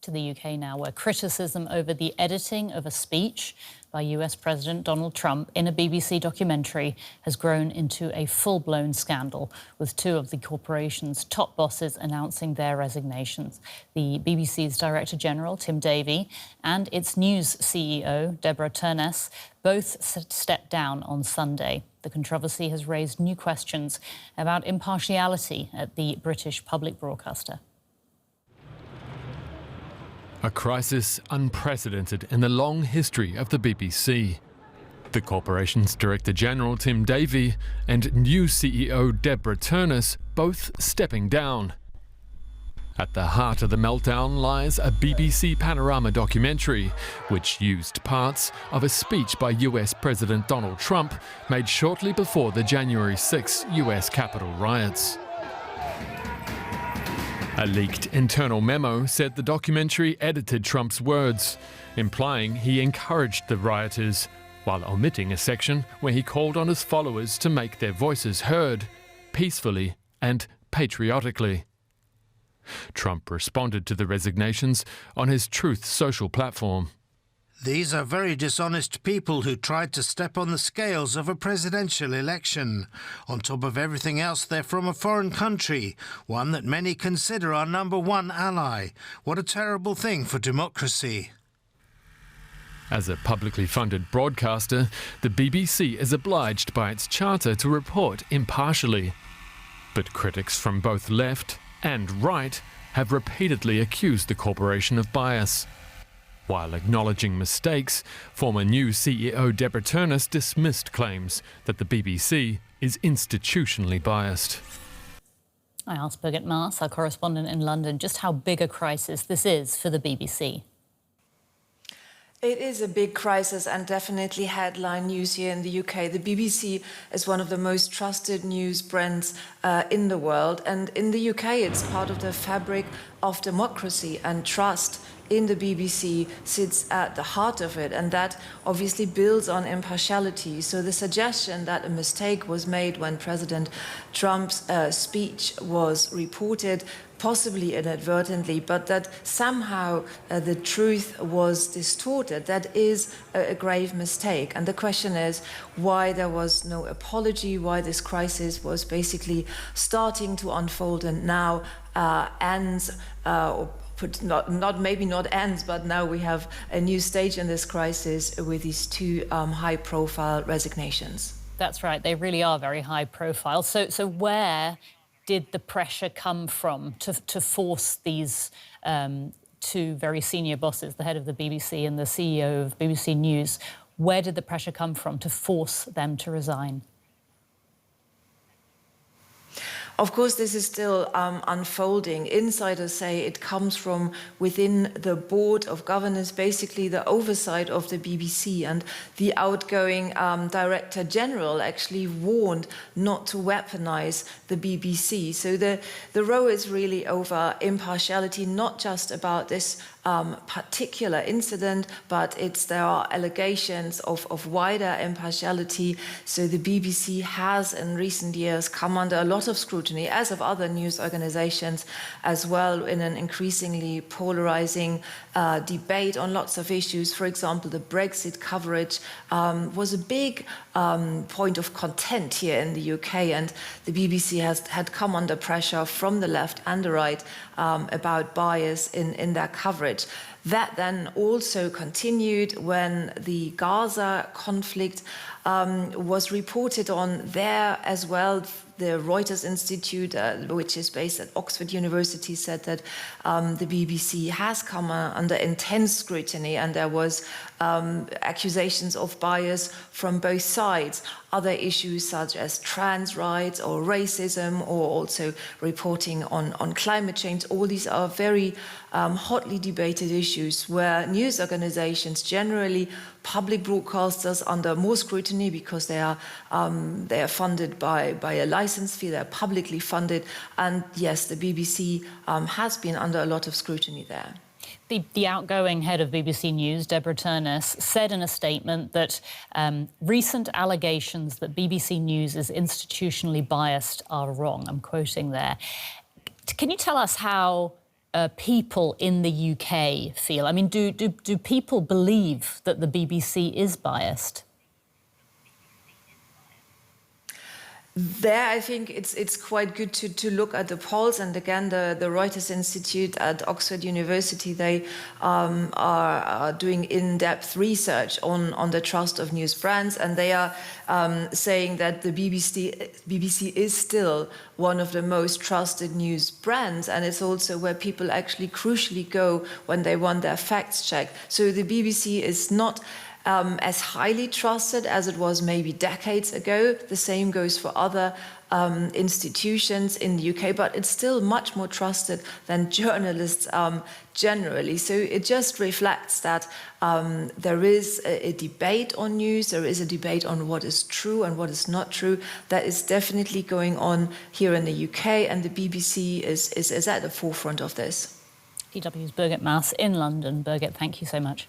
To the UK now, where criticism over the editing of a speech by US President Donald Trump in a BBC documentary has grown into a full-blown scandal, with two of the corporation's top bosses announcing their resignations. The BBC's Director General, Tim Davie, and its news CEO, Deborah Turness, both stepped down on Sunday. The controversy has raised new questions about impartiality at the British public broadcaster. A crisis unprecedented in the long history of the BBC. The corporation's Director General Tim Davie and new CEO Deborah Turness both stepping down. At the heart of the meltdown lies a BBC Panorama documentary, which used parts of a speech by US President Donald Trump made shortly before the January 6 US Capitol riots. A leaked internal memo said the documentary edited Trump's words, implying he encouraged the rioters, while omitting a section where he called on his followers to make their voices heard, peacefully and patriotically. Trump responded to the resignations on his Truth Social platform. These are very dishonest people who tried to step on the scales of a presidential election. On top of everything else, they're from a foreign country, one that many consider our #1 ally. What a terrible thing for democracy. As a publicly funded broadcaster, the BBC is obliged by its charter to report impartially. But critics from both left and right have repeatedly accused the corporation of bias. While acknowledging mistakes, former new CEO Deborah Turness dismissed claims that the BBC is institutionally biased. I asked Birgit Maas, our correspondent in London, just how big a crisis this is for the BBC. It is a big crisis and definitely headline news here in the UK. The BBC is one of the most trusted news brands in the world. And in the UK, it's part of the fabric of democracy, and trust in the BBC sits at the heart of it. And that obviously builds on impartiality. So the suggestion that a mistake was made when President Trump's speech was reported, possibly inadvertently, but that somehow the truth was distorted, that is a grave mistake. And the question is why there was no apology, why this crisis was basically starting to unfold and now ends, maybe not ends, but now we have a new stage in this crisis with these two high-profile resignations. That's right, they really are very high-profile. So where did the pressure come from to force these two very senior bosses, the head of the BBC and the CEO of BBC News, where did the pressure come from to force them to resign? Of course, this is still unfolding. Insiders say it comes from within the board of governors, basically the oversight of the BBC. And the outgoing Director General actually warned not to weaponize the BBC. So the row is really over impartiality, not just about this particular incident, but there are allegations of wider impartiality. So the BBC has in recent years come under a lot of scrutiny, as of other news organizations as well, in an increasingly polarizing debate on lots of issues. For example, the Brexit coverage was a big point of content here in the UK, and the BBC had come under pressure from the left and the right about bias in their coverage. That then also continued when the Gaza conflict was reported on there as well. The Reuters Institute, which is based at Oxford University, said that the BBC has come under intense scrutiny, and there was accusations of bias from both sides. Other issues such as trans rights or racism, or also reporting on climate change, all these are very hotly debated issues where news organizations, generally public broadcasters, under more scrutiny because they are funded by a license fee, they're publicly funded, and yes, the BBC has been under a lot of scrutiny there. The outgoing head of BBC News, Deborah Turness, said in a statement that recent allegations that BBC News is institutionally biased are wrong. I'm quoting there. Can you tell us how people in the UK feel? I mean, do people believe that the BBC is biased? There, I think it's quite good to look at the polls. And again, the Reuters Institute at Oxford University, they are doing in-depth research on the trust of news brands. And they are saying that the BBC is still one of the most trusted news brands. And it's also where people actually crucially go when they want their facts checked. So the BBC is not as highly trusted as it was maybe decades ago. The same goes for other institutions in the UK, but it's still much more trusted than journalists generally. So it just reflects that there is a debate on news, there is a debate on what is true and what is not true. That is definitely going on here in the UK, and the BBC is at the forefront of this. DW's Birgit Maas in London. Birgit, thank you so much.